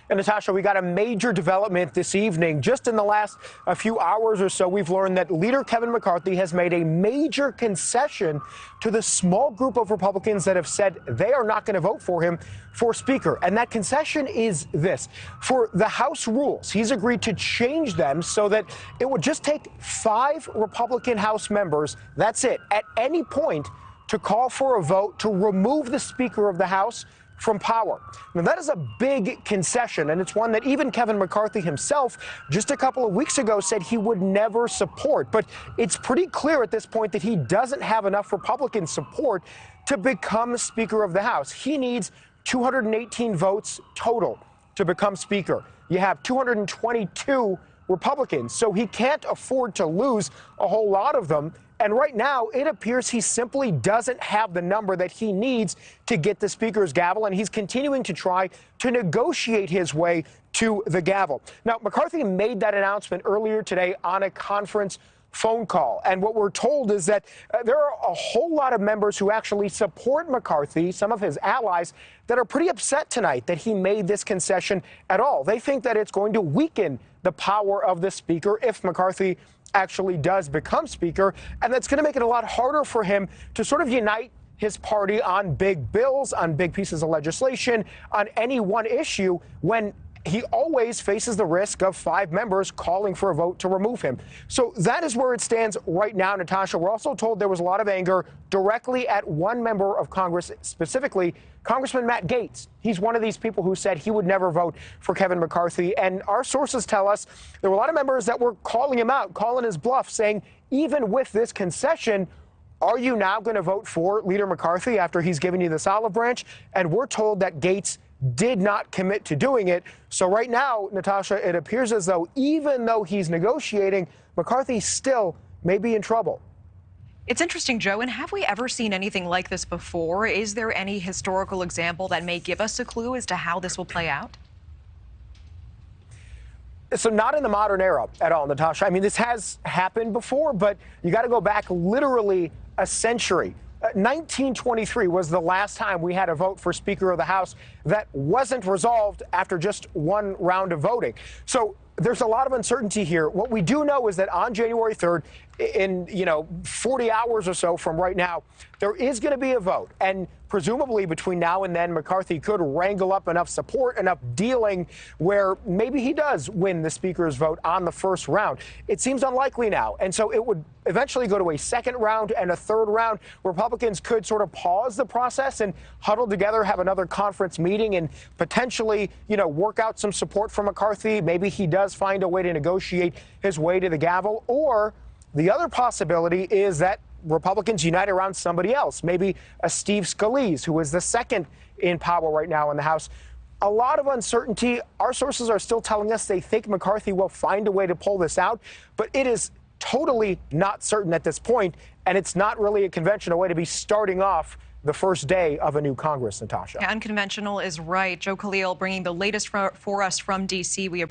And Natasha, we got a major development this evening. Just in the last few hours or so, we've learned that Leader Kevin McCarthy has made a major concession to the small group of Republicans that have said they are not going to vote for him for Speaker. And that concession is this. For the House rules, he's agreed to change them so that it would just take 5 Republican House members, that's it, at any point to call for a vote to remove the Speaker of the House from power. Now, that is a big concession, and it's one that even Kevin McCarthy himself just a couple of weeks ago said he would never support. But it's pretty clear at this point that he doesn't have enough Republican support to become Speaker of the House. He needs 218 votes total to become Speaker. You have 222 Republicans, so he can't afford to lose a whole lot of them. And right now, it appears he simply doesn't have the number that he needs to get the Speaker's gavel, and he's continuing to try to negotiate his way to the gavel. Now, McCarthy made that announcement earlier today on a conference phone call. And what we're told is that there are a whole lot of members who actually support McCarthy, some of his allies, that are pretty upset tonight that he made this concession at all. They think that it's going to weaken the power of the Speaker if McCarthy actually does become Speaker, and that's going to make it a lot harder for him to sort of unite his party on big bills, on big pieces of legislation, on any one issue, when he always faces the risk of 5 members calling for a vote to remove him. So that is where it stands right now, Natasha. We're also told there was a lot of anger directly at one member of Congress, specifically Congressman Matt Gaetz. He's one of these people who said he would never vote for Kevin McCarthy. And our sources tell us there were a lot of members that were calling him out, calling his bluff, saying, even with this concession, are you now going to vote for Leader McCarthy after he's given you this olive branch? And we're told that Gaetz did not commit to doing it. So right now, Natasha, it appears as though even though he's negotiating, McCarthy still may be in trouble. It's interesting, Joe, and have we ever seen anything like this before? Is there any historical example that may give us a clue as to how this will play out? So not in the modern era at all, Natasha. I mean, this has happened before, but you got to go back literally a century. 1923 was the last time we had a vote for Speaker of the House that wasn't resolved after just one round of voting. So there's a lot of uncertainty here. What we do know is that on January 3rd, in 40 hours or so from right now, there is going to be a vote. And presumably between now and then, McCarthy could wrangle up enough support, enough dealing where maybe he does win the Speaker's vote on the first round. It seems unlikely now. And so it would eventually go to a second round and a third round. Republicans could sort of pause the process and huddle together, have another conference meeting, and potentially, work out some support for McCarthy. Maybe he does find a way to negotiate his way to the gavel. Or the other possibility is that Republicans unite around somebody else, maybe a Steve Scalise, who is the second in power right now in the House. A lot of uncertainty. Our sources are still telling us they think McCarthy will find a way to pull this out, but it is totally not certain at this point, and it's not really a conventional way to be starting off the first day of a new Congress, Natasha. Yeah, unconventional is right. Joe Khalil bringing the latest for us from D.C. We